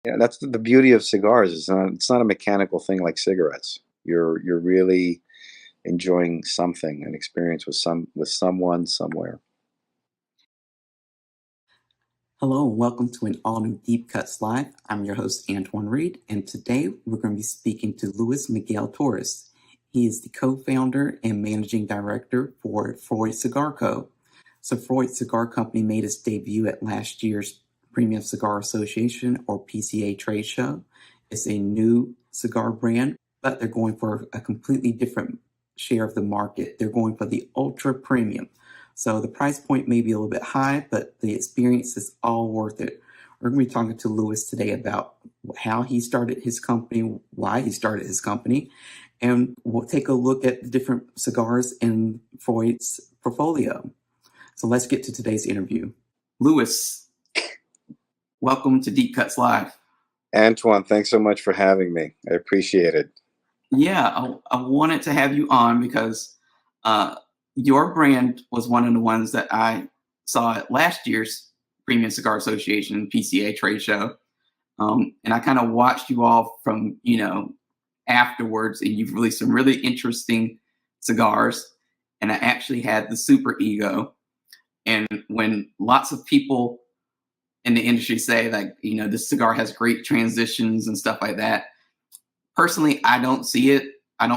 Yeah, that's the beauty of cigars. It's not a mechanical thing like cigarettes. You're really enjoying something, an experience with someone somewhere. Hello and welcome to an all-new Deep Cuts Live. I'm your host, Antoine Reed, and today we're going to be speaking to Luis Miguel Torres. He is the co-founder and managing director for Freud Cigar Co. So Freud Cigar Company made its debut at last year's Premium Cigar Association or PCA trade show. It's a new cigar brand, but they're going for a completely different share of the market. They're going for the ultra premium. So the price point may be a little bit high, but the experience is all worth it. We're going to be talking to Luis today about how he started his company, why he started his company, and we'll take a look at the different cigars in Freud's portfolio. So let's get to today's interview. Luis, welcome to Deep Cuts Live. Antoine, thanks so much for having me. I appreciate it. Yeah, I wanted to have you on because your brand was one of the ones that I saw at last year's Premium Cigar Association PCA trade show. And I kind of watched you all from, afterwards, and you've released some really interesting cigars. And I actually had the Super Ego. And when lots of people in the industry say, like, this cigar has great transitions and stuff like that, personally, I don't see it. I'm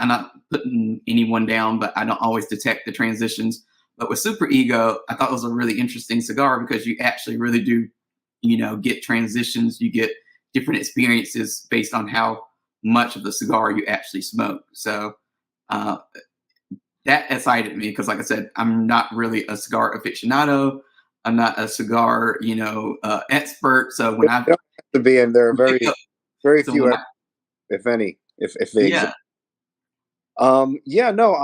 not putting anyone down, but I don't always detect the transitions. But with Super Ego, I thought it was a really interesting cigar because you actually really do, get transitions. You get different experiences based on how much of the cigar you actually smoke. So that excited me because, like I said, I'm not really a cigar aficionado. I'm not a cigar, expert. So when You I don't have to be, and there are very so few, when I if any, if they exist. yeah. Yeah, no,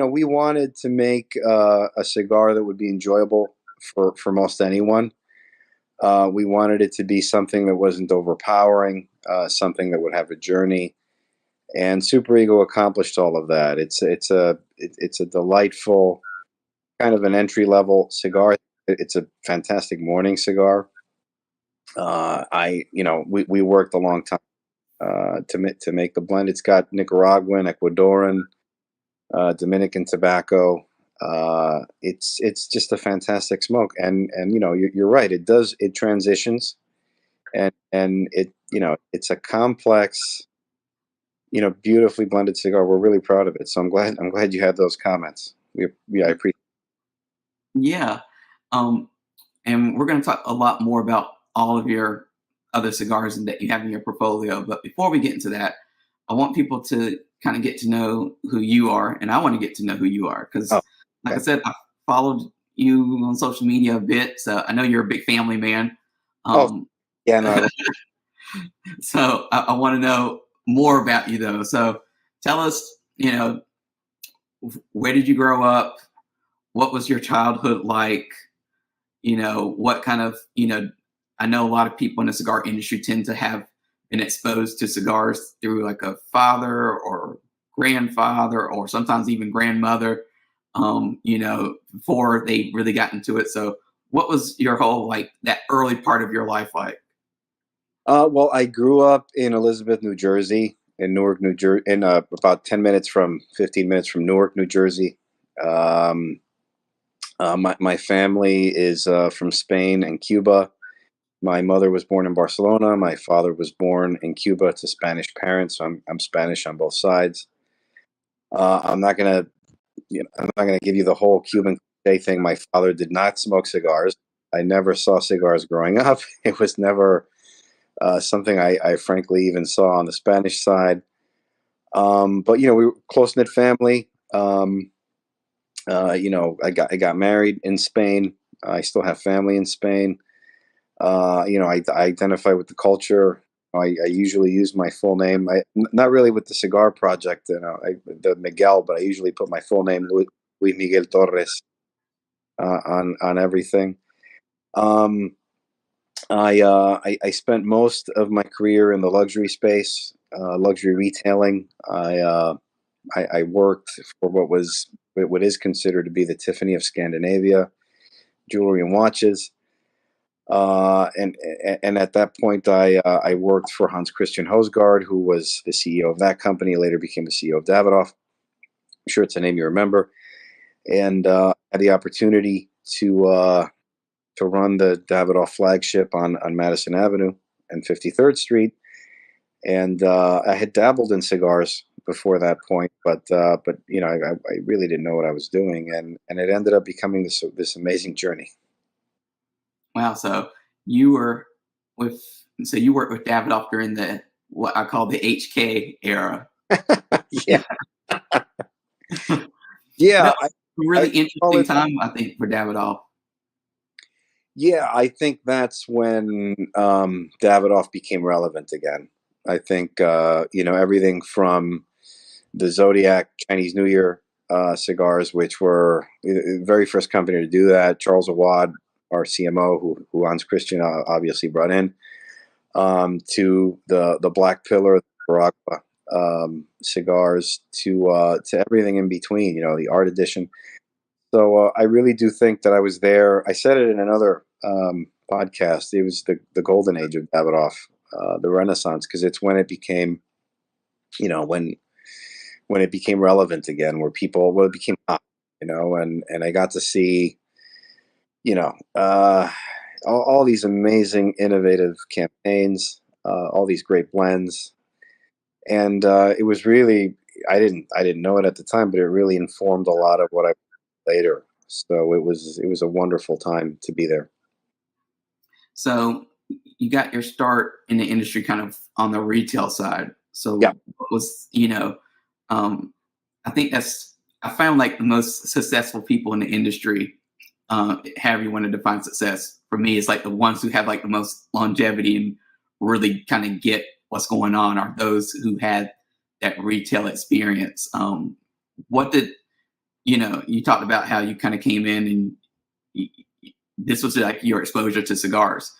we wanted to make a cigar that would be enjoyable for most anyone. We wanted it to be something that wasn't overpowering, something that would have a journey. And Super Ego accomplished all of that. It's a delightful kind of an entry level cigar. It's a fantastic morning cigar. We worked a long time to make the blend. It's got Nicaraguan, Ecuadorian, Dominican tobacco. It's just a fantastic smoke, and you're right. It transitions, and it's a complex, beautifully blended cigar. We're really proud of it. So I'm glad you had those comments. I appreciate. Yeah. Um, and we're going to talk a lot more about all of your other cigars that you have in your portfolio. But before we get into that, I want people to kind of get to know who you are, and I want to get to know who you are because, Oh, like I okay. said, I followed you on social media a bit, so I know you're a big family man. Oh, Um, yeah, no, so I want to know more about you, though. So tell us, where did you grow up? What was your childhood like? What kind of, I know a lot of people in the cigar industry tend to have been exposed to cigars through like a father or grandfather or sometimes even grandmother, before they really got into it. So what was your whole, like that early part of your life like? well, I grew up in Elizabeth, New Jersey, in Newark, New Jersey, in about 15 minutes from Newark, New Jersey. Um, my family is from Spain and Cuba. My mother was born in Barcelona. My father was born in Cuba to Spanish parents. So I'm Spanish on both sides. I'm not gonna I'm not gonna give you the whole Cuban day thing. My father did not smoke cigars. I never saw cigars growing up. It was never something I frankly even saw on the Spanish side. But we were close knit family. I got married in Spain. I still have family in Spain. I identify with the culture. I usually use my full name. Not really with the cigar project, the Miguel, but I usually put my full name, Luis Miguel Torres, on everything. Um, I spent most of my career in the luxury space, luxury retailing. I worked for what is considered to be the Tiffany of Scandinavia, jewelry and watches. And at that point, I worked for Hans Christian Hosgaard, who was the CEO of that company. Later became the CEO of Davidoff. I'm sure it's a name you remember. And had the opportunity to run the Davidoff flagship on Madison Avenue and 53rd Street. And I had dabbled in cigars before that point, but I really didn't know what I was doing, and it ended up becoming this amazing journey. Wow. You were with, you worked with Davidoff during the, what I call the HK era. Yeah, yeah. That was a really I call interesting it. time, I think, for Davidoff. Yeah, I think that's when Davidoff became relevant again. I think everything from the Zodiac Chinese New Year cigars, which were the very first company to do that. Charles Awad, our CMO, who Hans Christian obviously brought in, to the Black Pillar, Baragua cigars, to everything in between. The Art Edition. So I really do think that I was there. I said it in another podcast. It was the golden age of Davidoff, the Renaissance, because it's when it became, when it became relevant again, it became hot, and I got to see, you know, uh, all these amazing, innovative campaigns, all these great blends, and it was really, I didn't know it at the time, but it really informed a lot of what I later. So it was a wonderful time to be there. So you got your start in the industry kind of on the retail side. Yeah. So what was, I think I found like the most successful people in the industry, however you want to define success, for me, is like the ones who have like the most longevity and really kind of get what's going on are those who had that retail experience. What did, you talked about how you kind of came in and this was like your exposure to cigars.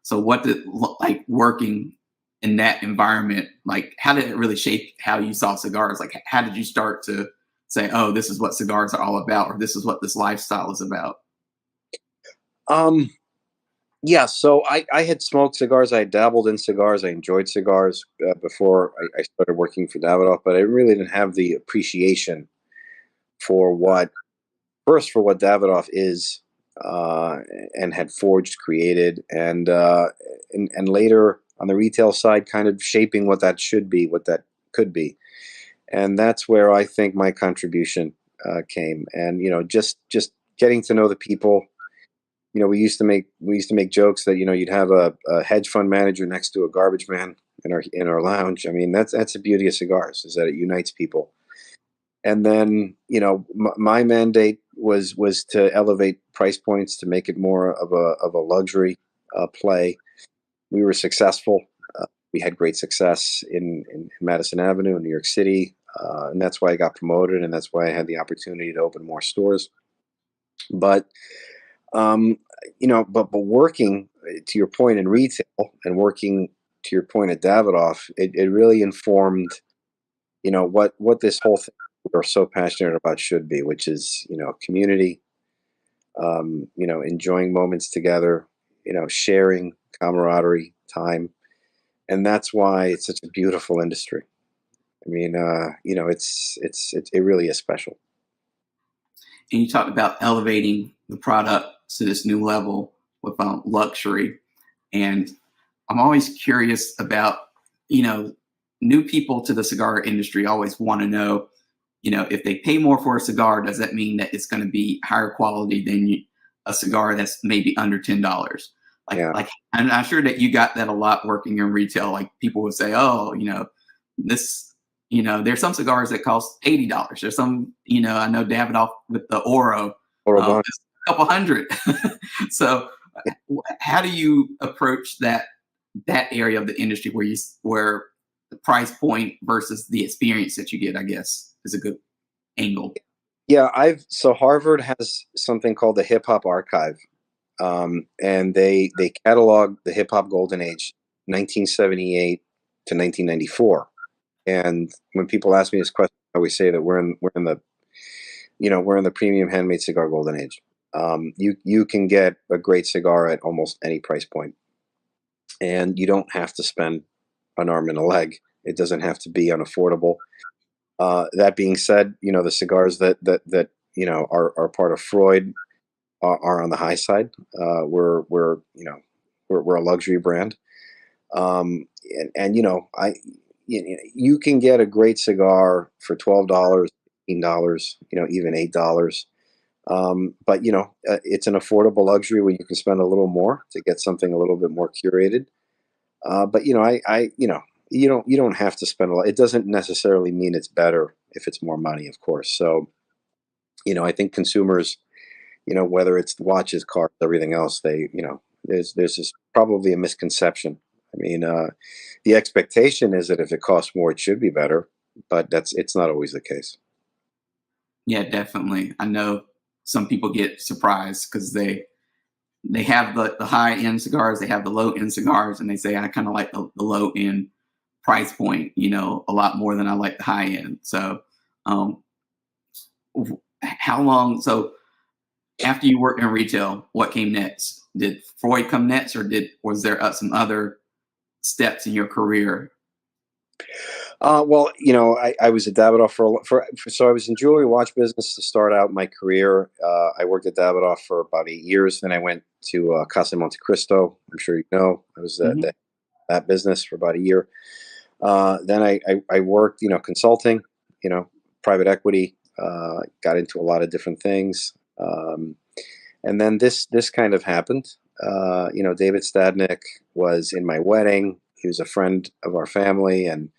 So what did like working in that environment, like how did it really shape how you saw cigars? Like how did you start to say, oh, this is what cigars are all about, or this is what this lifestyle is about? Um, yeah. So I had smoked cigars. I had dabbled in cigars. I enjoyed cigars before I started working for Davidoff, but I really didn't have the appreciation for what Davidoff is, uh, and had forged, created, and later on the retail side, kind of shaping what that should be, what that could be, and that's where I think my contribution came. And just getting to know the people. We used to make jokes that you'd have a hedge fund manager next to a garbage man in our lounge. I mean, that's the beauty of cigars, is that it unites people. And then my mandate was to elevate price points, to make it more of a luxury play. We were successful. We had great success in Madison Avenue in New York City, and that's why I got promoted, and that's why I had the opportunity to open more stores. But but working, to your point, in retail, and working to your point at Davidoff, it really informed what this whole thing we're so passionate about should be, which is community, enjoying moments together, sharing, camaraderie, time, and that's why it's such a beautiful industry. I mean, it really is special. And you talked about elevating the product to this new level with luxury. And I'm always curious about, you know, new people to the cigar industry always want to know, if they pay more for a cigar, does that mean that it's going to be higher quality than a cigar that's maybe under $10? Yeah. Like I'm sure that you got that a lot working in retail. Like people would say, oh, this, there's some cigars that cost $80. There's some, I know Davidoff with the Oro, Horrible. it's a couple hundred. So how do you approach that area of the industry where the price point versus the experience that you get, I guess, is a good angle? Yeah, so Harvard has something called the Hip Hop Archive, and they catalog the hip hop golden age, 1978 to 1994. And when people ask me this question, I always say that we're in the premium handmade cigar golden age. You can get a great cigar at almost any price point, and you don't have to spend an arm and a leg. It doesn't have to be unaffordable. That being said, the cigars that are part of Freud are on the high side. We're a luxury brand, and you can get a great cigar for $12, $15, even $8. But it's an affordable luxury where you can spend a little more to get something a little bit more curated. But you don't have to spend a lot. It doesn't necessarily mean it's better if it's more money, of course. So I think consumers, whether it's watches, cars, everything else, there's this probably a misconception. I mean, the expectation is that if it costs more, it should be better, but it's not always the case. Yeah, definitely. I know some people get surprised because they have the high end cigars, they have the low end cigars, and they say I kind of like the low end price point, a lot more than I like the high end. So, um, how long? So after you worked in retail, what came next? Did Freud come next, or was there some other steps in your career? Well, I was at Davidoff so I was in jewelry watch business to start out my career. I worked at Davidoff for about 8 years. Then I went to Casa Monte Cristo. I'm sure you know. I was at Hmm. that business for about a year. Then I worked, consulting, private equity. Got into a lot of different things, and then this kind of happened. David Stadnick was in my wedding. He was a friend of our family and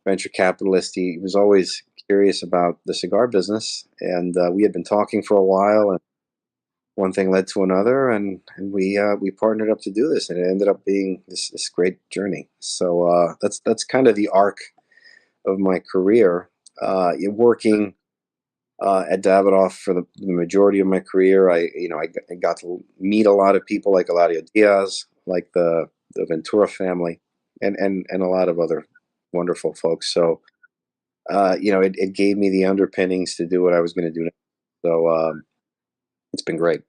venture capitalist. He was always curious about the cigar business, and we had been talking for a while, and one thing led to another, and we partnered up to do this, and it ended up being this great journey. So that's kind of the arc of my career. Working at Davidoff for the majority of my career, I got to meet a lot of people like Eladio Diaz, like the Ventura family, and a lot of other wonderful folks. So it gave me the underpinnings to do what I was going to do next. So it's been great.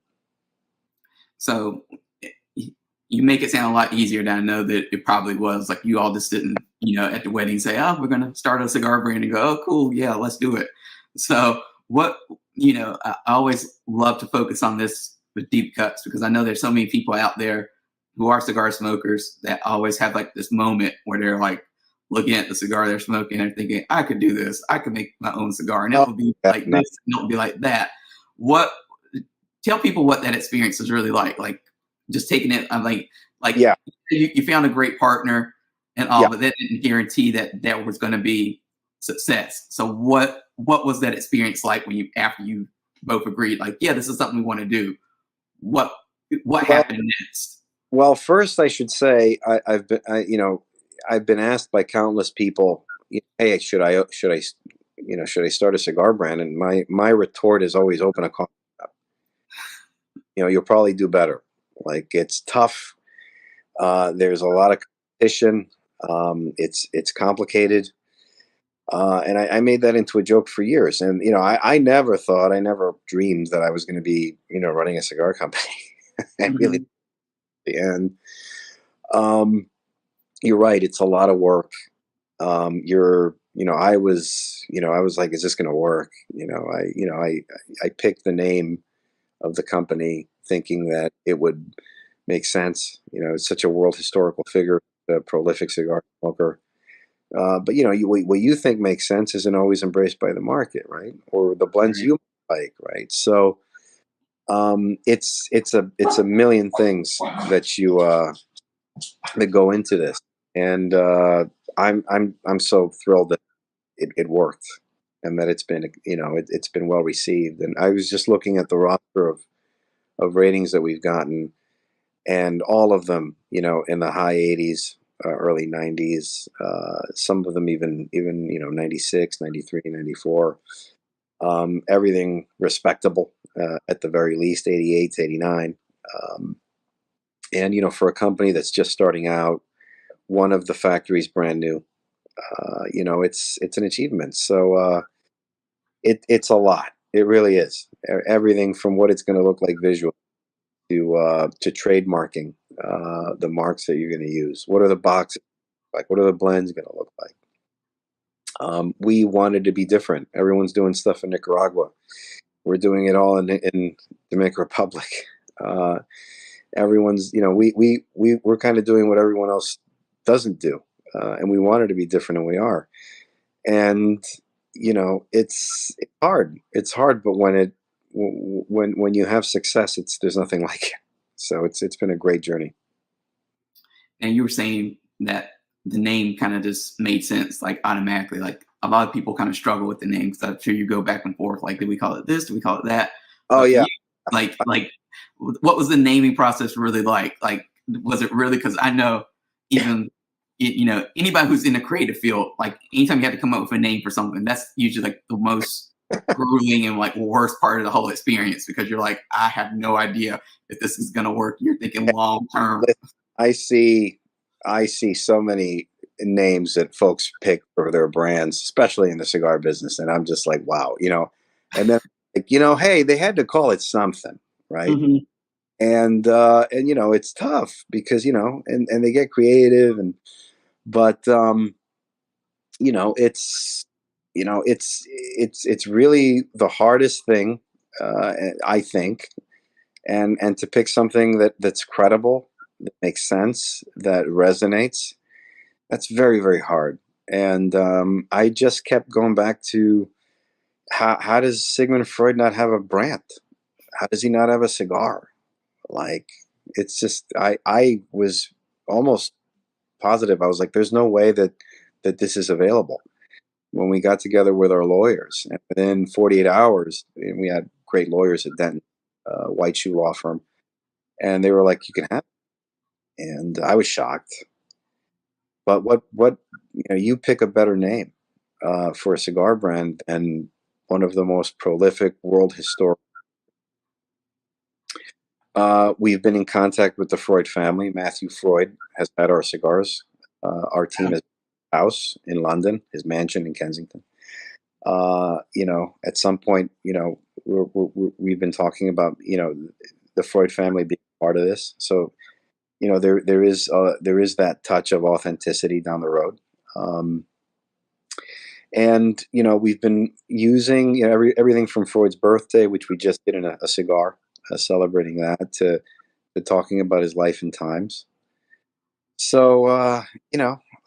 So you make it sound a lot easier than I know that it probably was. Like you all just didn't, at the wedding say, "Oh, we're going to start a cigar brand," and go, "Oh, cool, yeah, let's do it." So what, I always love to focus on this with deep cuts because I know there's so many people out there who are cigar smokers that always have like this moment where they're like looking at the cigar they're smoking and thinking, "I could do this. I could make my own cigar, and it Oh, will be yeah, like no, this, and it will be like that." What Tell people what that experience is really like just taking it. I'm like yeah, you found a great partner and all, yeah. but that didn't guarantee that that was going to be success. So what was that experience like when you after you both agreed, like, yeah, this is something we want to do? What what Well, happened next? well, first I should say I've been asked by countless people, hey, should I start a cigar brand? And my retort is always open a coffee shop. You'll probably do better. Like it's tough. There's a lot of competition. It's complicated. And I made that into a joke for years. And I never thought, I never dreamed that I was going to be, running a cigar company. I really, Hmm. and um, you're right. It's a lot of work. I was like, is this going to work? I picked the name of the company thinking that it would make sense. It's such a world historical figure, a prolific cigar smoker. But what you think makes sense isn't always embraced by the market, right? Or the blends Right. you like, right? So it's a million things that go into this, and I'm so thrilled that it worked, and that it's been well received. And I was just looking at the roster of ratings that we've gotten, and all of them, in the high 80s, early 90s, some of them even 96, 93, 94. Everything respectable, at the very least, 88 to 89. Um, and for a company that's just starting out, one of the factories brand new, it's an achievement. So it's a lot. It really is. Everything from what it's going to look like visual to trademarking the marks that you're going to use. What are the boxes like? What are the blends going to look like? We wanted to be different. Everyone's doing stuff in Nicaragua. We're doing it all in Dominican Republic. Uh, everyone's, we're kind of doing what everyone else doesn't do, and we wanted to be different, and we are. And it's hard. It's hard, but when you have success, there's nothing like it. So it's been a great journey. And you were saying that the name kind of just made sense, like automatically. Like a lot of people kind of struggle with the name because I'm sure you go back and forth. Like, do we call it this? Do we call it that? Oh But for yeah. you, like, what was the naming process really like? Like, was it really? Because I know even anybody who's in the creative field, like anytime you have to come up with a name for something, that's usually like the most grueling and like worst part of the whole experience because you're like, I have no idea if this is gonna work. You're thinking long term. I see I see so many names that folks pick for their brands, especially in the cigar business, and I'm just like, wow, And then, like, hey, they had to call it something, right? Mhm. And it's tough because and they get creative, but it's it's really the hardest thing, I think, and to pick something that's credible, that makes sense, that resonates. That's very, very hard. And I just kept going back to how does Sigmund Freud not have a brand? How does he not have a cigar? Like, it's just I was almost positive. I was like, there's no way that this is available. When we got together with our lawyers, and within 48 hours, and we had great lawyers at Denton, White Shoe Law Firm, and they were like, "You can have it." And I was shocked. But what you pick a better name for a cigar brand than one of the most prolific world historic. We've been in contact with the Freud family. Matthew Freud has had our cigars. Our team is house in London, his mansion in Kensington. At some point, we've been talking about the Freud family being part of this. So there is that touch of authenticity down the road. Um, and we've been using everything from Freud's birthday, which we just did in a cigar, celebrating that, to talking about his life and times. So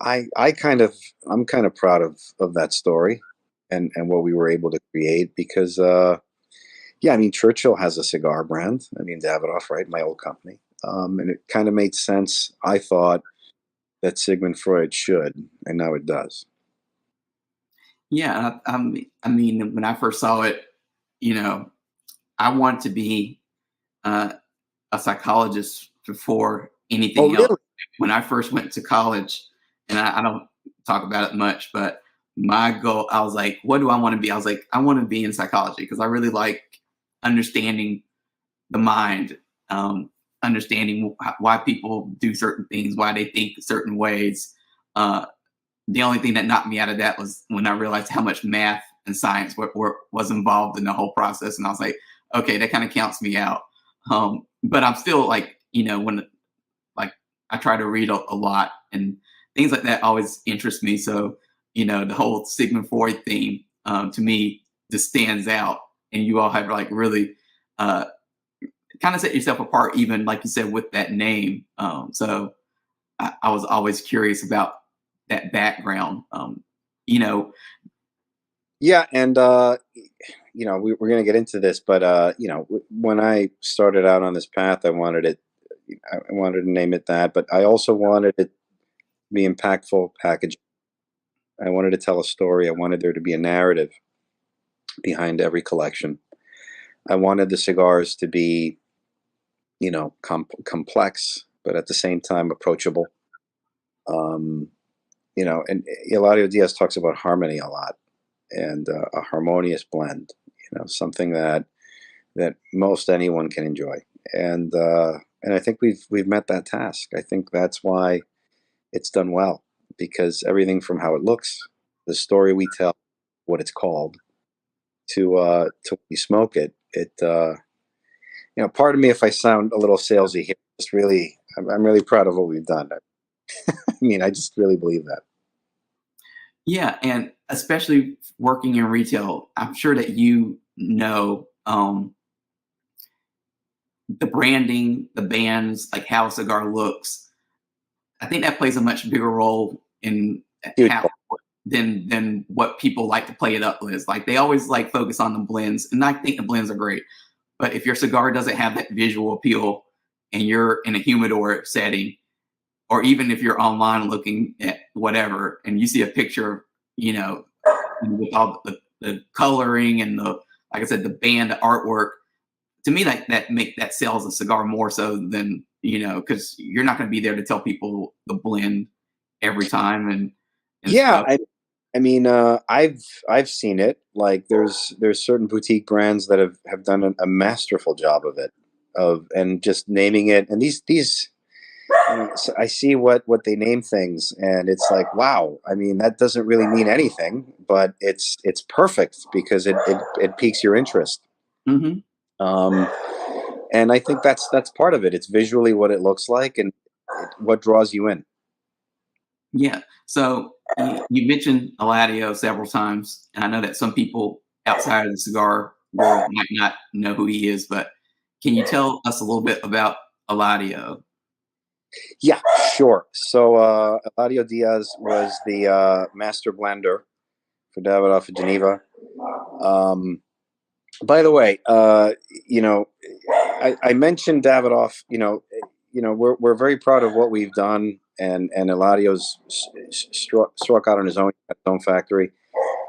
I'm kind of proud of that story and what we were able to create because yeah, I mean, Churchill has a cigar brand. I mean, Davidoff, right? My old company. And it kind of made sense, I thought, that Sigmund Freud should, and now it does. Yeah, I mean, when I first saw it, you know, I wanted to be uh, a psychologist before Oh, anything else. really? When I first went to college, and I don't talk about it much, but my goal, I was like, what do I want to be? I was like, I want to be in psychology because I really like understanding the mind, understanding why people do certain things, why they think certain ways. Uh, the only thing that knocked me out of that was when I realized how much math and science was involved in the whole process, and I was like, okay, that kind of counts me out. But I'm still like, when like I try to read a lot and things like that always interest me. So the whole Sigmund Freud theme to me just stands out, and you all have like really uh, kind of set yourself apart, even like you said with that name. So I was always curious about that background. You know, Yeah, and we're going to get into this, but when I started out on this path, I wanted to name it that, but I also wanted it to be impactful packaging. I wanted to tell a story. I wanted there to be a narrative behind every collection. I wanted the cigars to be, complex, but at the same time approachable. Um, and Eladio Diaz talks about harmony a lot, and a harmonious blend. Something that most anyone can enjoy, and I think we've met that task. I think that's why it's done well, because everything from how it looks, the story we tell, what it's called, to when you smoke it. Pardon me if I sound a little salesy here. Just really, I'm really proud of what we've done. I mean, I just really believe that. Yeah, and especially working in retail, I'm sure that the branding, the bands, like how a cigar looks. I think that plays a much bigger role in Huge. how than what people like to play it up with. Like they always like focus on the blends, and I think the blends are great. But if your cigar doesn't have that visual appeal, and you're in a humidor setting, or even if you're online looking at whatever, and you see a picture, with all the coloring and the, like I said, the band, the artwork, to me that sells a cigar more so than, because you're not going to be there to tell people the blend every time and Yeah, stuff. I mean, I've seen it. Like, there's certain boutique brands that have done a masterful job of it, and just naming it. And these, so I see what they name things, and it's like, wow. I mean, that doesn't really mean anything, but it's perfect because it piques your interest. Hmm. Um, and I think that's part of it. It's visually what it looks like, and what draws you in. Yeah. So you mentioned Eladio several times, and I know that some people outside of the cigar world might not know who he is, but can you tell us a little bit about Eladio? Yeah, sure. So Eladio Diaz was the master blender for Davidoff of Geneva. Um, by the way, I mentioned Davidoff. We're very proud of what we've done, and Eladio's struck out on his own factory.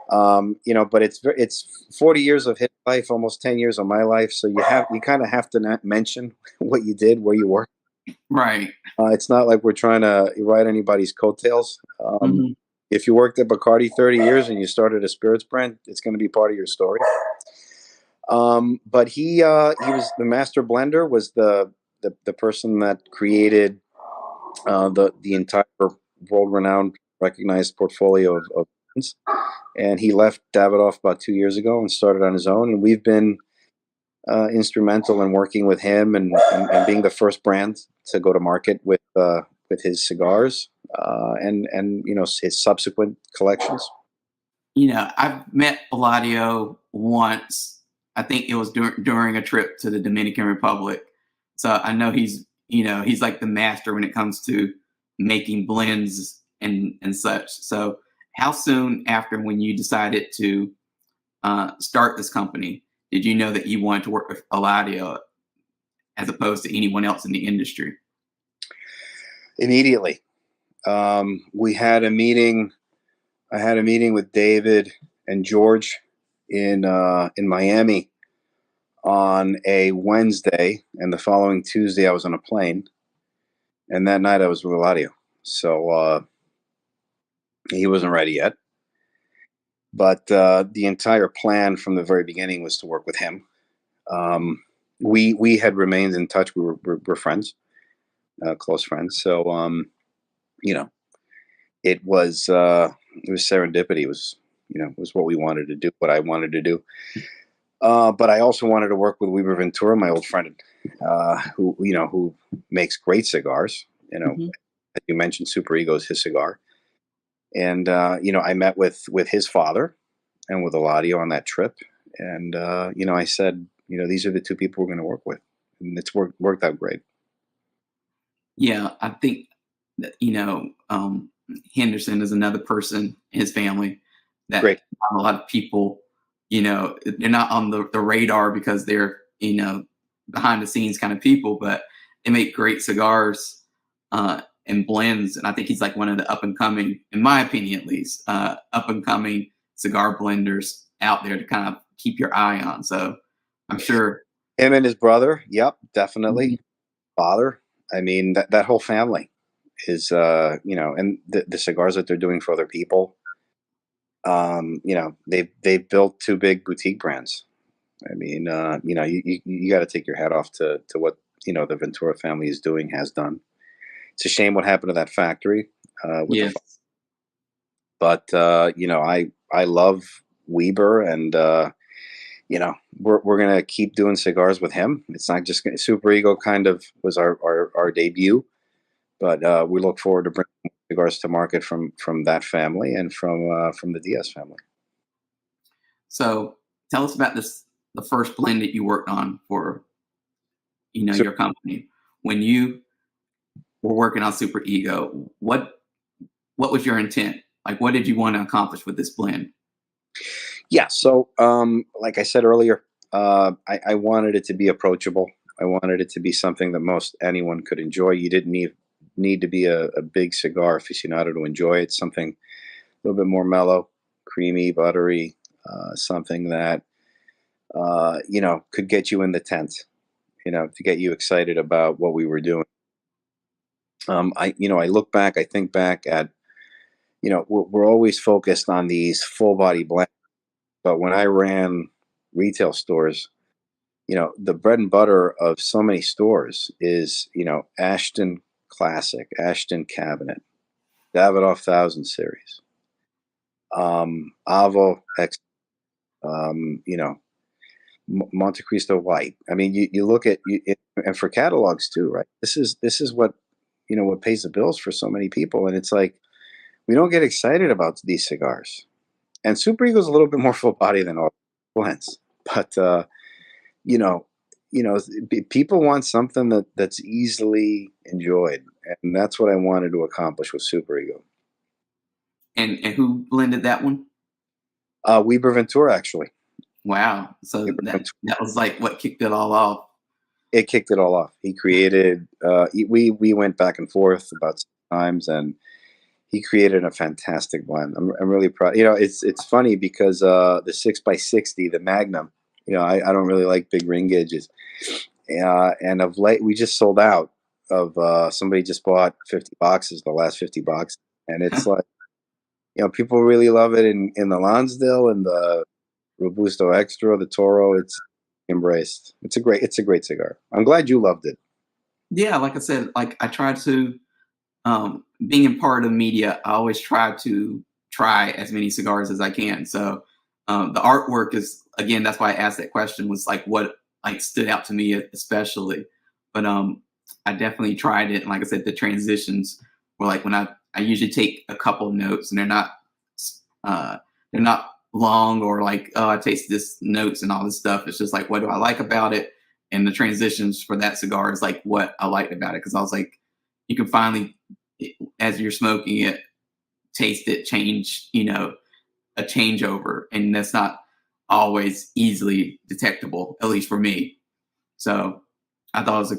But it's 40 years of his life, almost 10 years of my life. So you kind of have to not mention what you did, where you worked. Right. It's not like we're trying to ride anybody's coattails. Hmm. If you worked at Bacardi 30 years and you started a spirits brand, it's going to be part of your story. But he was the master blender, was the person that created the entire world renowned recognized portfolio of brands. And he left Davidoff about 2 years ago and started on his own. And we've been instrumental in working with him, and being the first brand to go to market with his cigars, and his subsequent collections. I've met Eladio once. I think it was during a trip to the Dominican Republic. So I know he's like the master when it comes to making blends and such. So how soon after when you decided to start this company did you know that you wanted to work with Eladio as opposed to anyone else in the industry? Immediately, we had a meeting. I had a meeting with David and George in Miami on a Wednesday, and the following Tuesday I was on a plane, and that night I was with Eladio. So he wasn't ready yet, but the entire plan from the very beginning was to work with him. We had remained in touch. We're friends, close friends. So you know, it was serendipity. It was what we wanted to do, what I wanted to do. But I also wanted to work with Weber Ventura, my old friend, who makes great cigars. Hmm. As you mentioned, Super Ego is his cigar, and I met with his father and with Eladio on that trip, and I said, these are the two people we're going to work with, and it's worked out great. Yeah, I think that, Henderson is another person in his family that Great. not a lot of people, they're not on the radar because they're, behind the scenes kind of people, but they make great cigars and blends. And I think he's like one of the up and coming, in my opinion at least, up and coming cigar blenders out there to kind of keep your eye on. So I'm sure. Him and his brother, yep, Mhm. definitely. Father, I mean, that whole family is, and the cigars that they're doing for other people. They've built two big boutique brands. I mean, you got to take your hat off to what the Ventura family is doing, has done. It's a shame what happened to that factory with the, Yes. but I love Weber, and we're gonna keep doing cigars with him. It's not just Super Ego kind of was our debut, but we look forward to bringing cigars to market from that family and from the Diaz family. So tell us about the first blend that you worked on for So your company. When you were working on Super Ego, what was your intent? Like, what did you want to accomplish with this blend? yeah, so like I said earlier, I wanted it to be approachable. I wanted it to be something that most anyone could enjoy. You didn't need to be a big cigar aficionado to enjoy it. Something a little bit more mellow, creamy, buttery, something that could get you in the tent. To get you excited about what we were doing. I look back, I think back at, we're always focused on these full body blends, but when I ran retail stores, the bread and butter of so many stores is, Ashton Classic, Ashton Cabinet, Davidoff 1000 series, Avo X, Monte Cristo White. I mean, you look at and for catalogs too, right? This is what pays the bills for so many people, and it's like we don't get excited about these cigars. And Super Eagle's a little bit more full body than all blends, but you know, people want something that's easily enjoyed, and that's what I wanted to accomplish with Super Eagle. And who blended that one? Weber Ventura, actually. Wow. So Weber Ventura. that was like what kicked it all off. It kicked it all off. He created. We went back and forth about 6 times, and he created a fantastic blend. I'm really proud. It's funny because the 6x60, the Magnum. I don't really like big ring gauges, and of late we just sold out of. Somebody just bought 50 boxes, the last 50 boxes, and it's like people really love it in the Lonsdale and the Robusto Extra, the Toro. It's embraced. It's a great cigar. I'm glad you loved it. Yeah, like I said, like I try to being in part of media, I always try to try as many cigars as I can. So the artwork is again, that's why I asked that question was like what like stood out to me especially. But I definitely tried it. And like I said, the transitions were like when I usually take a couple of notes and uh they're not long or like, oh, I taste this notes and all this stuff. It's just like what do I like about it? And the transitions for that cigar is like what I liked about it. Cause I was like, you can finally as you're smoking it, taste it change, a changeover. And that's not always easily detectable, at least for me. So I thought it was a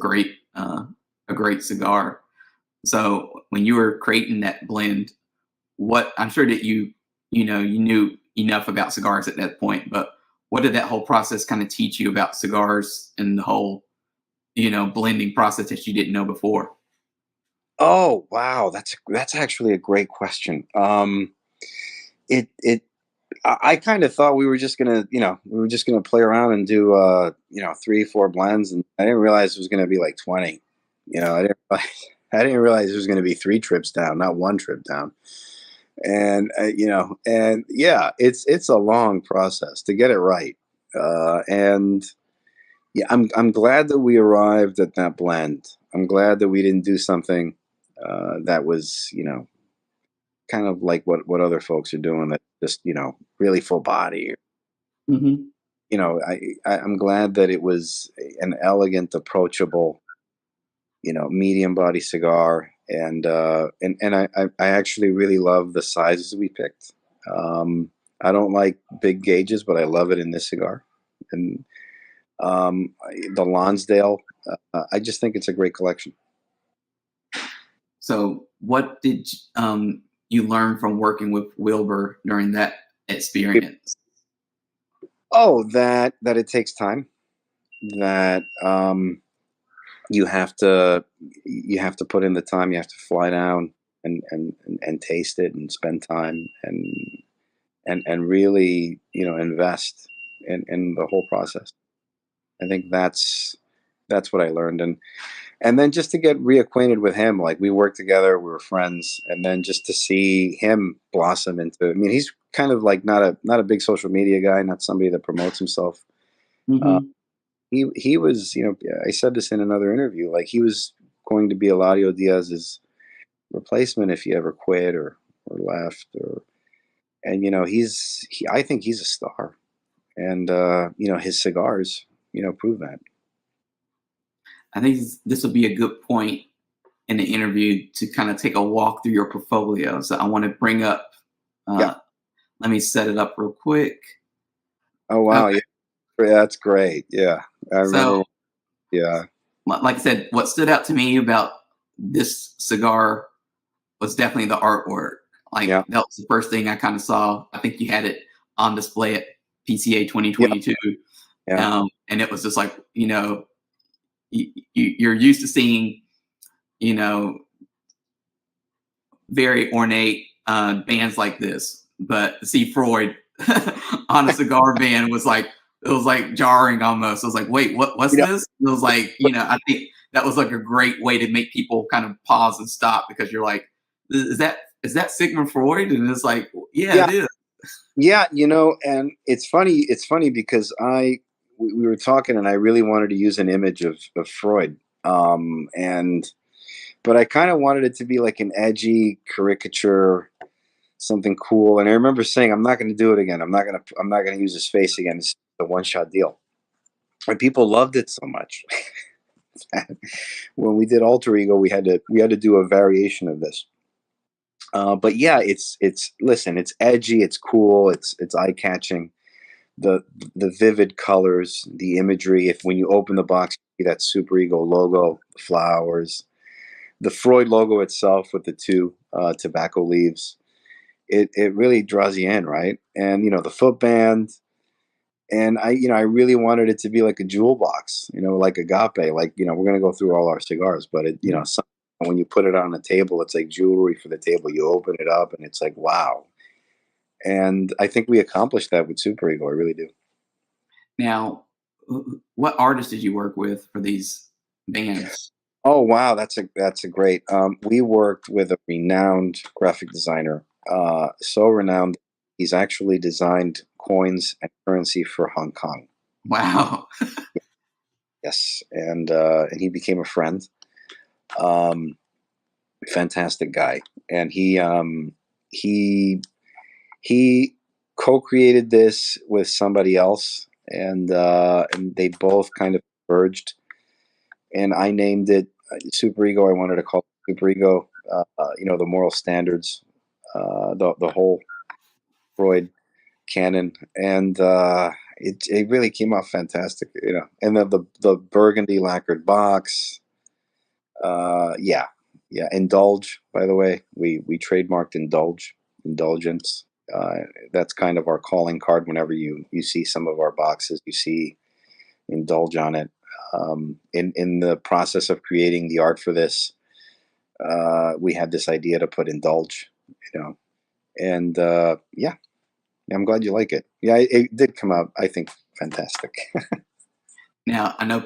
great cigar. So when you were creating that blend, what I'm sure that you knew enough about cigars at that point, but what did that whole process kind of teach you about cigars and the whole, blending process that you didn't know before? Oh wow, that's actually a great question. It I kind of thought we were just gonna play around and do 3 4 blends, and I didn't realize it was gonna be like 20. I didn't I didn't realize it was gonna be 3 trips down, not 1 trip down. And yeah, it's a long process to get it right. And yeah, I'm glad that we arrived at that blend. I'm glad that we didn't do something that was kind of like what other folks are doing, that just really full body. Hmm. I'm glad that it was an elegant, approachable, medium body cigar, and I actually really love the sizes we picked. I don't like big gauges, but I love it in this cigar, and the Lonsdale. I just think it's a great collection. So what did you learn from working with Wilbur during that experience? Oh, that it takes time. That you have to put in the time. You have to fly down and taste it and spend time and really invest in the whole process. I think that's what I learned, and then just to get reacquainted with him. Like, we worked together, we were friends, and then just to see him blossom into. I mean, he's kind of like not a big social media guy, not somebody that promotes himself. Uh, Hmm. he was, I said this in another interview, like he was going to be Eladio Diaz's replacement if he ever quit or left and I think he's a star. And his cigars, prove that. I think this will be a good point in the interview to kind of take a walk through your portfolio. So I want to bring up, Yeah. uh, let me set it up real quick. Oh wow. Okay. Yeah. That's great. Yeah. I So, remember. Yeah. like I said, what stood out to me about this cigar was definitely the artwork. Like Yeah. that was the first thing I kind of saw. I think you had it on display at PCA Yeah. 2022. Yeah. And it was just like, you're used to seeing, you know, very ornate bands like this, but to see Freud on a cigar band was like, it was like jarring almost. I was like, wait, what's You know, this? It was like, I think that was like a great way to make people kind of pause and stop, because you're like, is that Sigmund Freud? And it's like, yeah, yeah. it is. Yeah. And it's funny. It's funny because we were talking and I really wanted to use an image of Freud. And, but I kind of wanted it to be like an edgy caricature, something cool. And I remember saying, I'm not going to do it again. I'm not going to use his face again. It's a one shot deal. And people loved it so much. When we did Alter Ego, we had to do a variation of this. But yeah, it's listen, it's edgy, it's cool, it's eye catching. The the vivid colors, the imagery. If when you open the box, you see that Super Ego logo, the flowers, the Freud logo itself with the two tobacco leaves. It really draws you in, right? And the footband. And I really wanted it to be like a jewel box, like agape. Like we're gonna go through all our cigars, but when you put it on the table, it's like jewelry for the table. You open it up, and it's like wow. And I think we accomplished that with Super Ego. I really do. Now, what artists did you work with for these bands? Oh wow, that's a great. We worked with a renowned graphic designer, so renowned. He's actually designed coins and currency for Hong Kong. Wow. Yes, and he became a friend. Um, Fantastic guy, and he he co-created this with somebody else, and they both kind of merged. And I named it Super Ego. I wanted to call it Super Ego. The moral standards, the whole Freud canon, and it really came out fantastic. And the burgundy lacquered box. Yeah, yeah. Indulge. By the way, we trademarked indulgence. That's kind of our calling card. Whenever you see some of our boxes, you see indulge on it. In the process of creating the art for this, we had this idea to put indulge. You know, and yeah, I'm glad you like it. Yeah, it did come out, I think, fantastic. Now, I know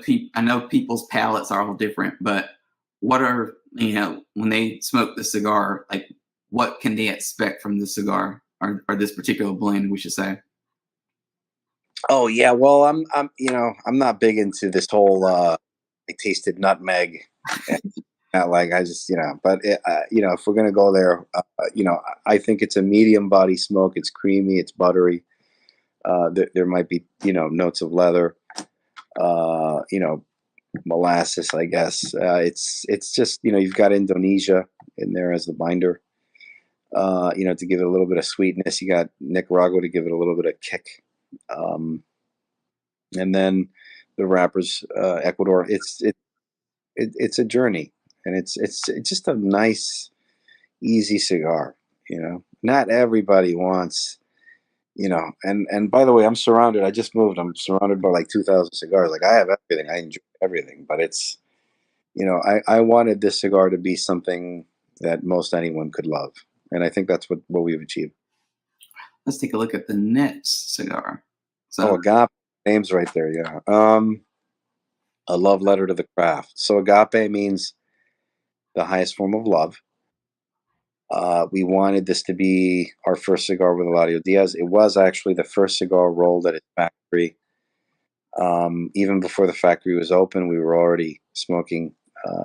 people's palates are all different, but what are, when they smoke the cigar, like what can they expect from the cigar, or this particular blend, we should say? Oh yeah, well, I'm not big into this whole I tasted nutmeg. And not like I just but if we're gonna go there, I think it's a medium body smoke. It's creamy, it's buttery. There might be notes of leather, uh, you know, molasses, I guess. It's just you've got Indonesia in there as the binder. To give it a little bit of sweetness. You got Nicaragua to give it a little bit of kick. Um, and then the wrappers, Ecuador. It's a journey, and it's just a nice, easy cigar. Not everybody wants. And by the way, I'm surrounded. I just moved. I'm surrounded by like 2,000 cigars. Like I have everything. I enjoy everything, but I wanted this cigar to be something that most anyone could love, and I think that's what we've achieved. Let's take a look at the next cigar. Oh, So, agape, name's right there. Yeah. A love letter to the craft. So agape means the highest form of love. We wanted this to be our first cigar with Eladio Diaz. It was actually the first cigar rolled at his factory. Even before the factory was open, we were already smoking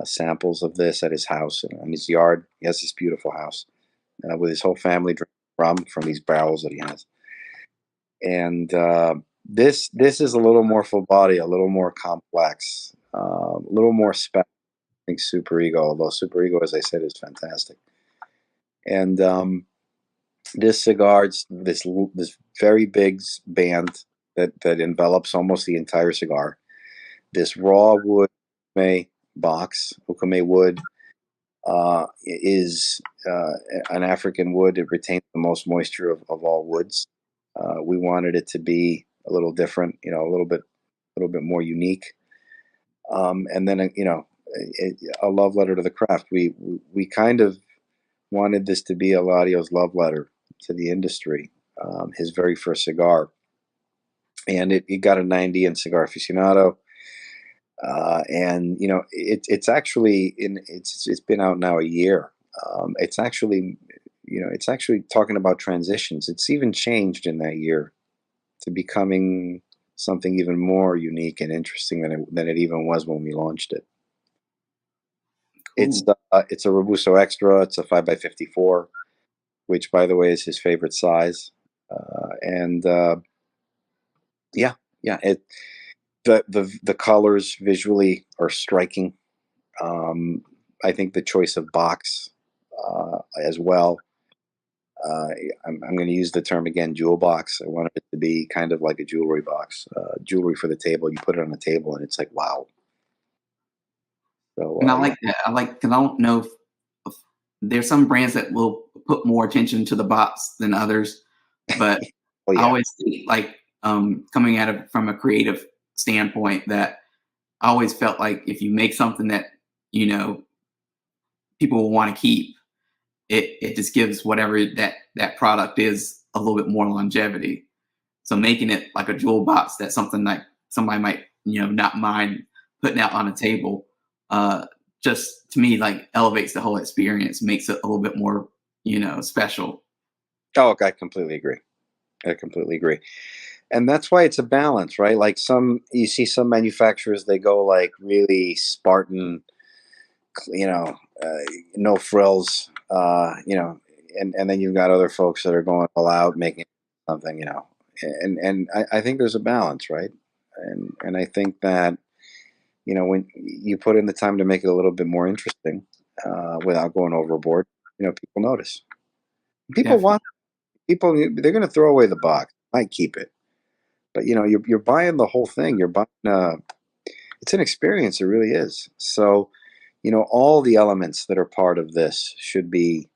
samples of this at his house and in his yard. He has this beautiful house with his whole family drinking rum from these barrels that he has. And this is a little more full body, a little more complex, a little more special. I think Super Ego, although Super Ego, as I said, is fantastic. And this cigar, this very big band that envelops almost the entire cigar. This raw wood ukame box, ukame wood, is an African wood. It retains the most moisture of all woods. We wanted it to be a little different, a little bit more unique. And then, a love letter to the craft. We kind of wanted this to be Eladio's love letter to the industry, his very first cigar. And it got a 90 in Cigar Aficionado. And it's actually it's been out now a year. It's actually it's actually talking about transitions. It's even changed in that year to becoming something even more unique and interesting than it even was when we launched it. Cool. It's a Robusto Extra. It's a 5x54, which, by the way, is his favorite size. And yeah, it the colors visually are striking. I think the choice of box as well. I'm going to use the term again, jewel box. I wanted it to be kind of like a jewelry box, jewelry for the table. You put it on the table, and it's like wow. So And I yeah, like that. I like because I don't know if there's some brands that will put more attention to the box than others, but oh I yeah, always think like coming at it from a creative standpoint that I always felt like if you make something that you know people will want to keep, it just gives whatever that product is a little bit more longevity. So making it like a jewel box, that's something like somebody might not mind putting out on a table. Just to me, like elevates the whole experience, makes it a little bit more special. oh, I completely agree. I completely agree. And that's why it's a balance, right? Like you see some manufacturers, they go like really Spartan, you know, uh, no frills, and then you've got other folks that are going all out making something, and I think there's a balance, right? And I think that when you put in the time to make it a little bit more interesting, without going overboard, people notice. People Definitely. want people. They're going to throw away the box. Might keep it, but you're buying the whole thing. You're buying. It's an experience. It really is. So, all the elements that are part of this should be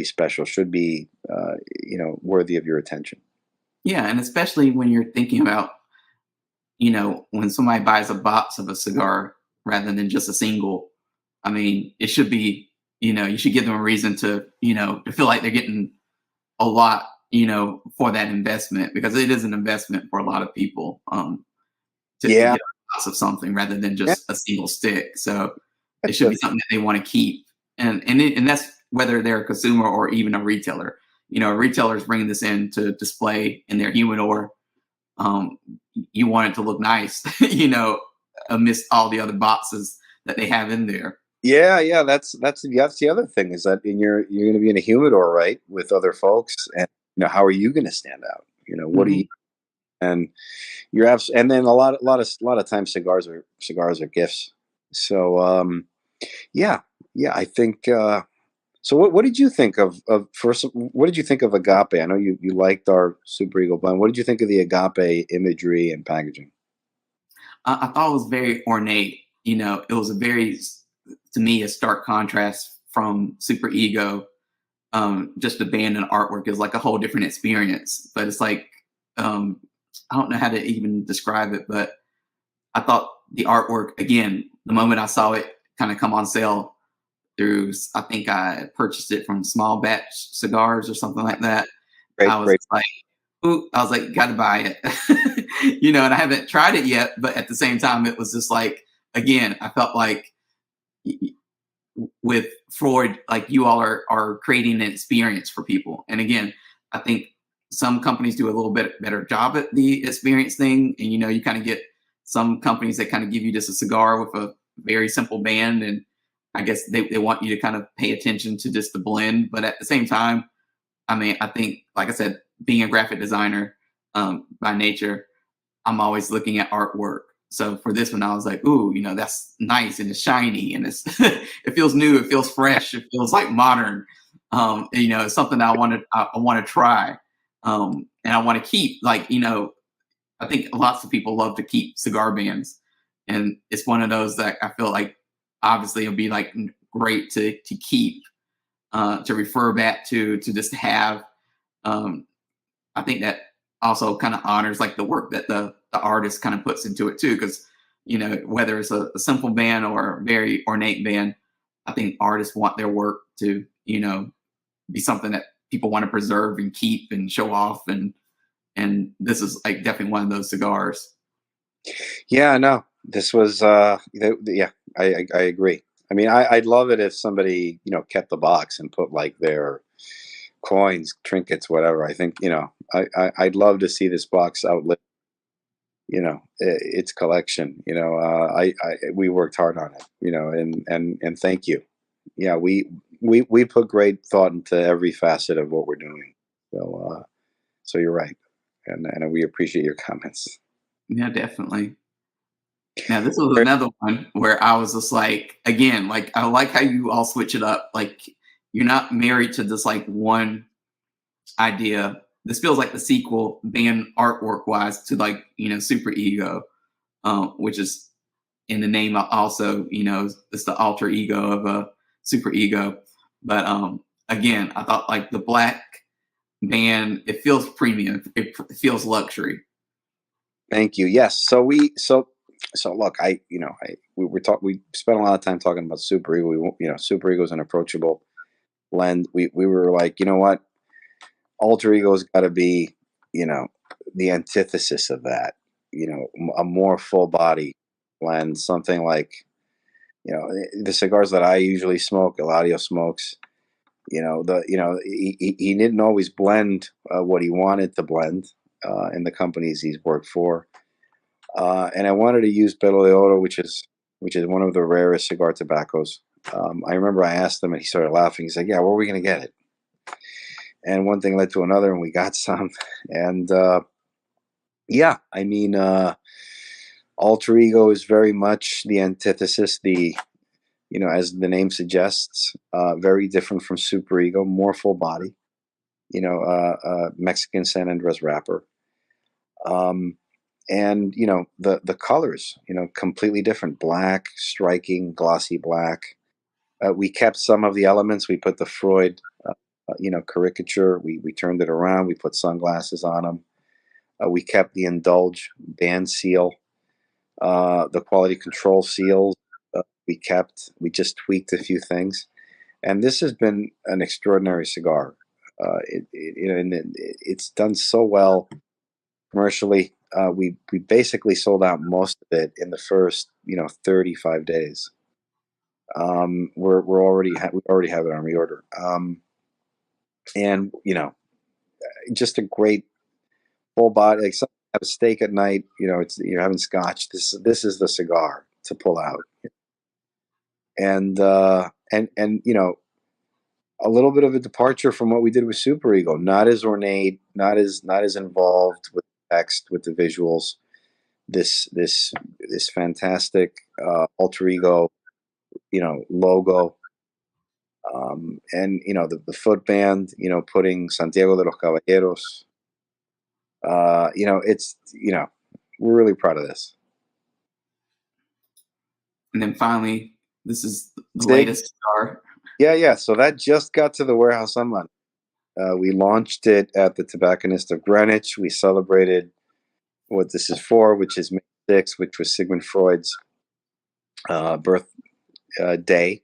special. Should be worthy of your attention. Yeah, and especially when you're thinking about when somebody buys a box of a cigar rather than just a single. I mean, it should be you should give them a reason to feel like they're getting a lot for that investment because it is an investment for a lot of people. To Yeah, get lots of something rather than yeah, just a single stick. So it that's should a, be something that they want to keep, and that's whether they're a consumer or even a retailer. A retailer is bringing this in to display in their humidor. Um, you want it to look nice, amidst all the other boxes that they have in there. yeah. That's the other thing is that you're going to be in a humidor, right, with other folks, and how are you going to stand out? What are Hmm. you and and then a lot of times cigars are gifts. So yeah, yeah. I think. So what did you think of first? What did you think of Agape? I know you liked our Super Eagle blend. What did you think of the Agape imagery and packaging? I thought it was very ornate. It was a very, to me, a stark contrast from Super Ego. Just the band and artwork is like a whole different experience. But it's like um, I don't know how to even describe it, but I thought the artwork again. The moment I saw it kind of come on sale through, I think I purchased it from Small Batch Cigars or something like that. I Great, was great. like, ooh, I was like, gotta buy it, and I haven't tried it yet. But at the same time, it was just like, again, I felt like with Freud, like you all are creating an experience for people. And again, I think some companies do a little bit better job at the experience thing, and you kind of get some companies that kind of give you just a cigar with a very simple band, and I guess they want you to kind of pay attention to just the blend. But at the same time, I mean, I think, like I said, being a graphic designer by nature, I'm always looking at artwork. So for this one, I was like, ooh, that's nice and it's shiny and it's it feels new, it feels fresh, it feels like modern. It's something I want to try, and I want to keep. Like, I think lots of people love to keep cigar bands, and it's one of those that I feel like obviously it'll be like great to keep, to refer back to just have. Um, I think that also kind of honors like the work that the artist kind of puts into it too, because whether it's a simple band or a very ornate band, I think artists want their work to be something that people want to preserve and keep and show off, and this is like definitely one of those cigars. Yeah, no, this was yeah, I agree. I mean, I'd love it if somebody kept the box and put like their coins, trinkets, whatever. I think I'd love to see this box outlive its collection. We worked hard on it. And thank you. Yeah, we put great thought into every facet of what we're doing. So you're right, and we appreciate your comments. Yeah, definitely. Now, this was another one where I was just like, again, like I like how you all switch it up. Like you're not married to just like one idea. This feels like the sequel, band artwork wise, to like Super Ego, which is in the name also. It's the alter ego of a Super Ego. But again, I thought like the black band, it feels premium. It feels luxury. Thank you. Yes. So look, we spent a lot of time talking about Super Ego. Super Ego is an approachable blend. We were like, you know what? Alter Ego's got to be, the antithesis of that. A more full body blend, something like, the cigars that I usually smoke, Eladio smokes. He didn't always blend what he wanted to blend in the companies he's worked for. And I wanted to use Pelo de Oro, which is one of the rarest cigar tobaccos. I remember I asked him, and he started laughing. He's like, "Yeah, where are we going to get it?" And one thing led to another, and we got some. And yeah, I mean, Alter Ego is very much the antithesis. As the name suggests, very different from Super Ego, more full body. Mexican San Andres wrapper. And the colors, completely different. Black, striking, glossy black. We kept some of the elements. We put the Freud, caricature. We turned it around. We put sunglasses on them. We kept the Indulge band seal, the quality control seals. We just tweaked a few things, and this has been an extraordinary cigar. It's done so well commercially. We basically sold out most of it in the first 35 days. We already have it on reorder. And just a great full body. Like some have a steak at night. You're having scotch. This is the cigar to pull out. And a little bit of a departure from what we did with Super Ego. Not as ornate, not as involved with text, with the visuals. This fantastic Alter Ego, logo, and the foot band, putting Santiago de los Caballeros. It's we're really proud of this. And then finally, this is the latest cigar. Yeah. So that just got to the warehouse on Monday. We launched it at the Tobacconist of Greenwich. We celebrated what this is for, which is May 6th, which was Sigmund Freud's birth day.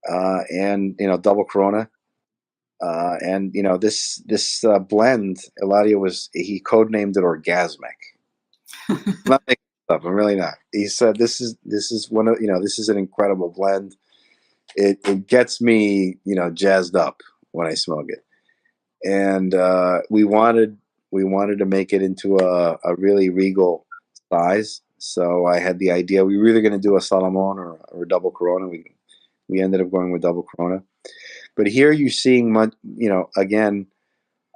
And double Corona. And this blend, Eladio he codenamed it Orgasmic. I'm not making stuff. I'm really not. He said this is one of this is an incredible blend. It gets me jazzed up when I smoke it. and we wanted to make it into a really regal size. So I had the idea we were either going to do a Salomon or a double Corona. We ended up going with double Corona. But here you're seeing much, again,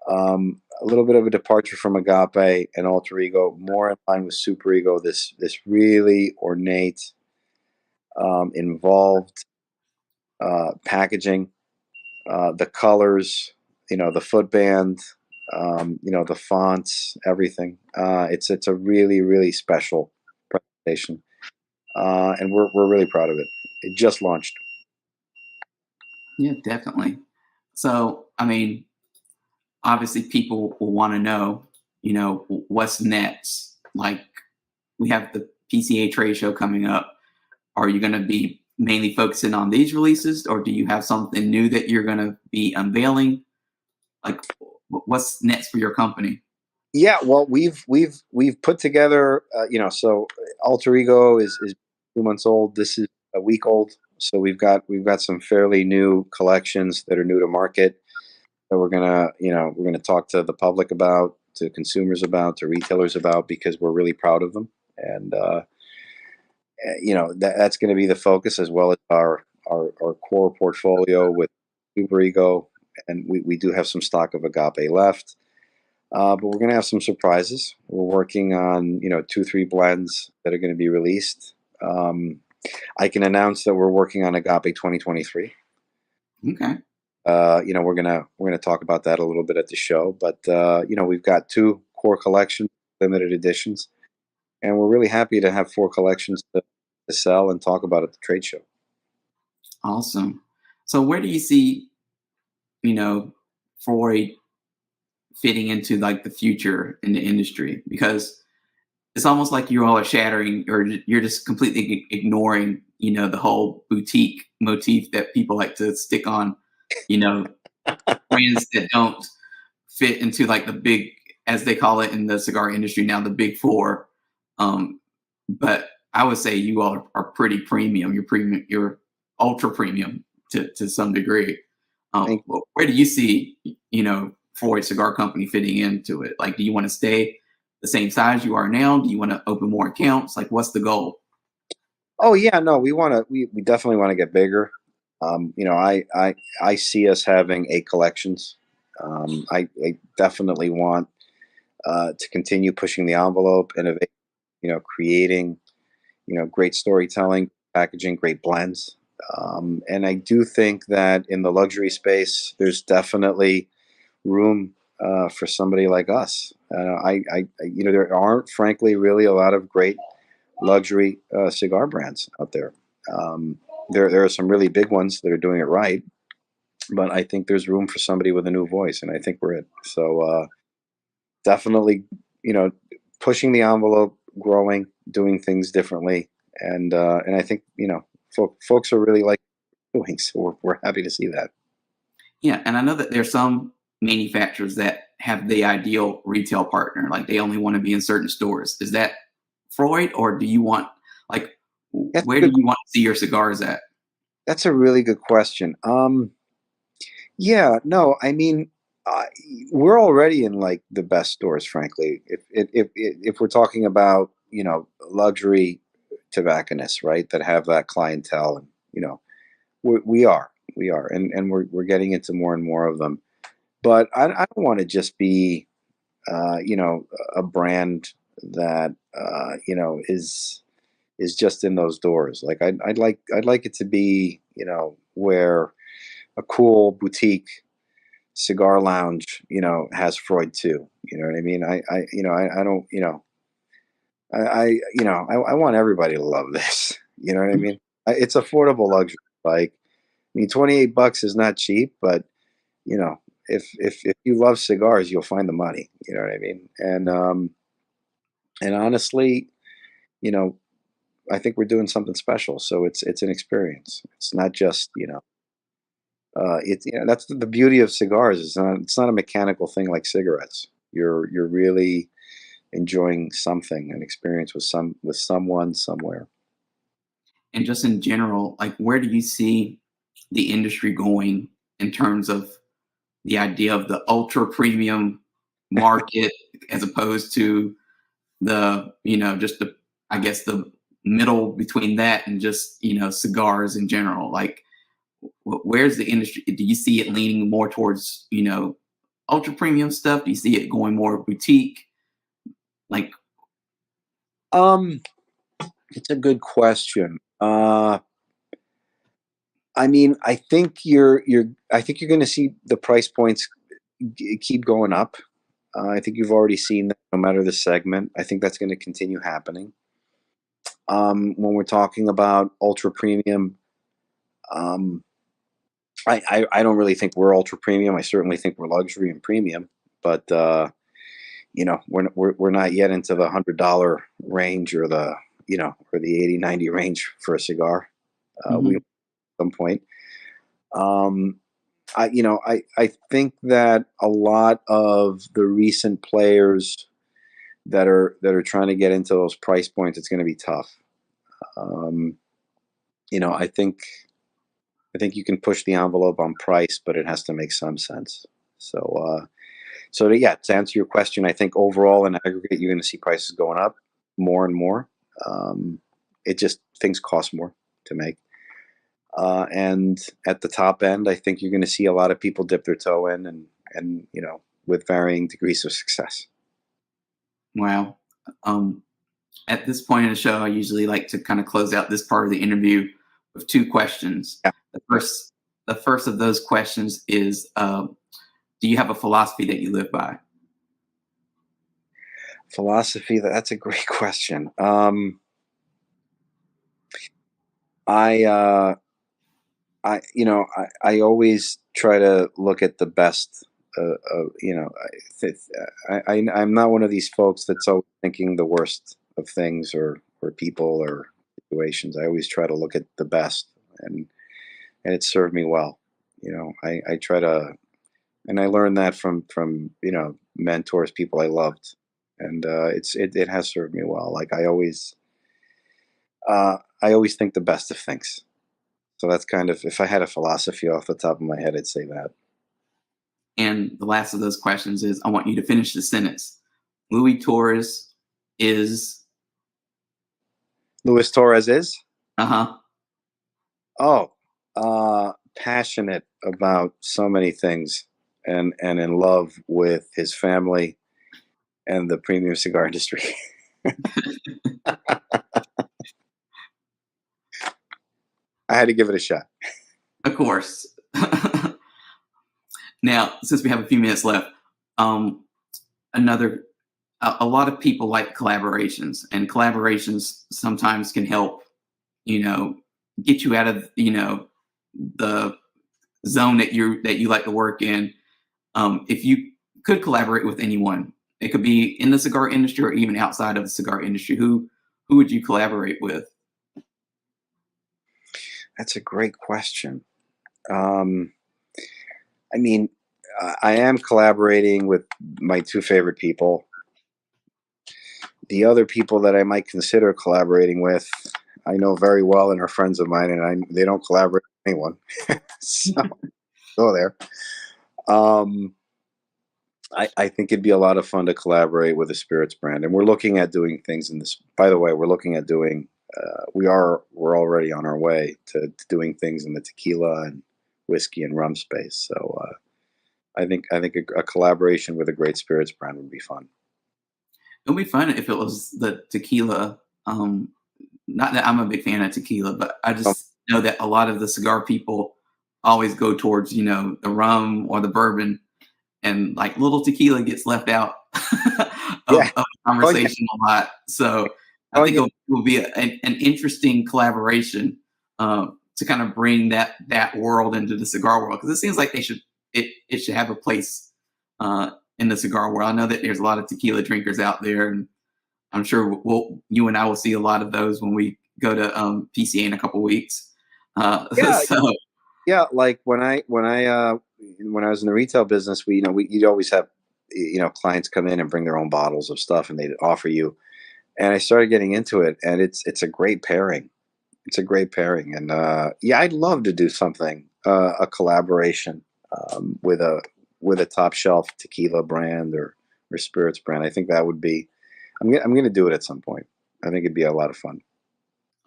a little bit of a departure from Agape and Alter Ego, more in line with Super Ego. This really ornate, involved packaging, the colors, the footband, the fonts, everything. It's a really really special presentation, and we're really proud of it. It just launched. Yeah, definitely. So, I mean, obviously people will want to know, what's next? Like, we have the PCA trade show coming up. Are you going to be mainly focusing on these releases, or do you have something new that you're going to be unveiling? Like, what's next for your company? Yeah, well, we've put together, so Alter Ego is 2 months old. This is a week old. So we've got some fairly new collections that are new to market that we're gonna talk to the public about, to consumers about, to retailers about, because we're really proud of them. And that's going to be the focus, as well as our core portfolio with Super Ego, and we do have some stock of Agape left. But we're going to have some surprises. We're working on, 2, 3 blends that are going to be released. I can announce that we're working on Agape 2023. Okay. We're gonna talk about that a little bit at the show. But we've got 2 core collections, limited editions, and we're really happy to have 4 collections to sell and talk about at the trade show. Awesome. So where do you see, Freud fitting into like the future in the industry? Because it's almost like you all are shattering, or you're just completely ignoring, the whole boutique motif that people like to stick on, you know, brands that don't fit into like the big, as they call it in the cigar industry now, the big four. But I would say you all are pretty premium. You're premium. You're ultra premium to some degree. Thank Where do you see, Freud Cigar Company fitting into it? Like, do you want to stay the same size you are now? Do you want to open more accounts? Like, what's the goal? Oh yeah, no, we definitely want to get bigger. I see us having 8 collections. I definitely want to continue pushing the envelope, innovate, creating, great storytelling, packaging, great blends. And I do think that in the luxury space, there's definitely room for somebody like us. There aren't, frankly, really a lot of great luxury cigar brands out there. There are some really big ones that are doing it right, but I think there's room for somebody with a new voice, and I think we're it. So definitely, you know, pushing the envelope, growing, doing things differently, and I think folks are really like doing. So we're happy to see that. Yeah, and I know that there's some manufacturers that have the ideal retail partner, like they only want to be in certain stores. Is that Freud, or do you want, like, That's a where do good. you want to see your cigars at? That's a really good question. Yeah, no, I mean, uh, we're already in like the best stores, frankly. If we're talking about luxury tobacconists, right, that have that clientele, and we are, and we're getting into more and more of them. But I don't want to just be a brand that is just in those doors. Like I'd like it to be where a cool boutique cigar lounge, has Freud too. You know what I mean? I don't, I want everybody to love this. You know what I mean? It's affordable luxury. Like, I mean, $28 is not cheap, but you know, if you love cigars, you'll find the money. You know what I mean? And honestly, you know, I think we're doing something special. So it's an experience. It's not just it's that's the beauty of cigars. It's not a mechanical thing like cigarettes. You're really enjoying something, an experience with someone somewhere. And just in general, like, where do you see the industry going in terms of the idea of the ultra premium market as opposed to the, just the, I guess, the middle between that and just, cigars in general? Like, where's the industry? Do you see it leaning more towards, ultra premium stuff? Do you see it going more boutique? Like, Um, it's a good question. I mean, I think you're going to see the price points keep going up. I think you've already seen that no matter the segment. I think that's going to continue happening. When we're talking about ultra premium, um, I don't really think we're ultra premium. I certainly think we're luxury and premium, but we're not yet into the $100 range or the or the 80-90 range for a cigar. We mhm. at some point. Um, I think that a lot of the recent players that are trying to get into those price points, it's going to be tough. Um, you know, I think you can push the envelope on price, but it has to make some sense. So, yeah, to answer your question, I think overall in aggregate, you're going to see prices going up more and more. Um, it just things cost more to make. And at the top end, I think you're going to see a lot of people dip their toe in, and with varying degrees of success. Wow. Um, at this point in the show, I usually like to kind of close out this part of the interview with two questions. Yeah. The first, the first of those questions is, do you have a philosophy that you live by? Philosophy, that's a great question. I I always try to look at the best. I'm not one of these folks that's always thinking the worst of things or people or situations. I always try to look at the best, and it served me well. I try to, and I learned that from mentors, people I loved, and it has served me well. Like I always think the best of things. So that's kind of, if I had a philosophy off the top of my head, I'd say that. And the last of those questions is, I want you to finish the sentence. Louis Torres is, Luis Torres is, uh huh. oh, passionate about so many things, and in love with his family and the premium cigar industry. I had to give it a shot. Of course. Now, since we have a few minutes left, um, another a lot of people like collaborations, and collaborations sometimes can help, you know, get you out of, the zone that you like to work in. If you could collaborate with anyone, it could be in the cigar industry or even outside of the cigar industry. Who would you collaborate with? That's a great question. Um, I mean, I am collaborating with my two favorite people. The other people that I might consider collaborating with, I know very well and are friends of mine, and they don't collaborate with anyone. So go there. Um, I think it'd be a lot of fun to collaborate with a spirits brand, and we're looking at doing things in this. By the way, we're looking at doing. We're already on our way to doing things in the tequila and whiskey and rum space. So I think a collaboration with a great spirits brand would be fun. It would be fun if it was the tequila. Not that I'm a big fan of tequila, but I Um, just know that a lot of the cigar people always go towards, the rum or the bourbon, and like little tequila gets left out yeah. of the Oh yeah. conversation a lot. So I Oh think yeah. it will be an interesting collaboration to kind of bring that world into the cigar world, because it seems like it should have a place in the cigar world. I know that there's a lot of tequila drinkers out there, and I'm sure you and I will see a lot of those when we go to PCA in a couple weeks. Yeah. So Yeah. Like when I was in the retail business, you'd always have clients come in and bring their own bottles of stuff, and they'd offer you. And I started getting into it, and it's a great pairing. It's a great pairing, and yeah, I'd love to do something, a collaboration with with a top shelf tequila brand or spirits brand. I think that would be. I'm gonna do it at some point. I think it'd be a lot of fun.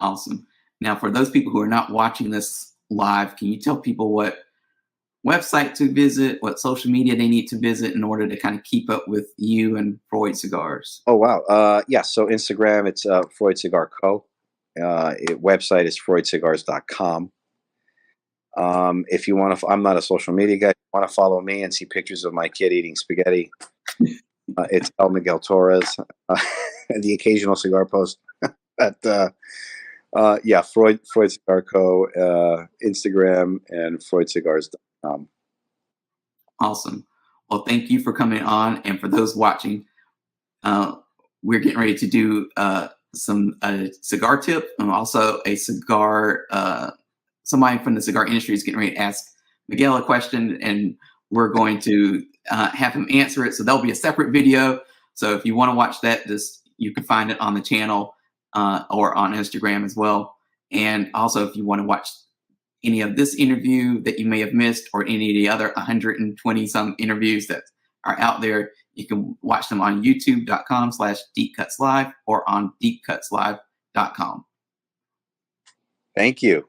Awesome. Now, for those people who are not watching this live, can you tell people what website to visit, what social media they need to visit in order to kind of keep up with you and Freud Cigars? Oh wow. Yeah. So Instagram, it's Freud Cigar Co. Website is freudcigars.com. If you want to, I'm not a social media guy. If you want to follow me and see pictures of my kid eating spaghetti, it's El Miguel Torres. And the occasional cigar post at yeah, Freud Cigar Co. Instagram and freudcigars.com. Awesome. Well, thank you for coming on. And for those watching, we're getting ready to do some cigar tip and also a cigar. Somebody from the cigar industry is getting ready to ask Miguel a question, and we're going to have him answer it. So there'll be a separate video. So if you want to watch that, you can find it on the channel or on Instagram as well. And also, if you want to watch any of this interview that you may have missed or any of the other 120 some interviews that are out there, you can watch them on youtube.com/deepcutslive or on deepcutslive.com. Thank you.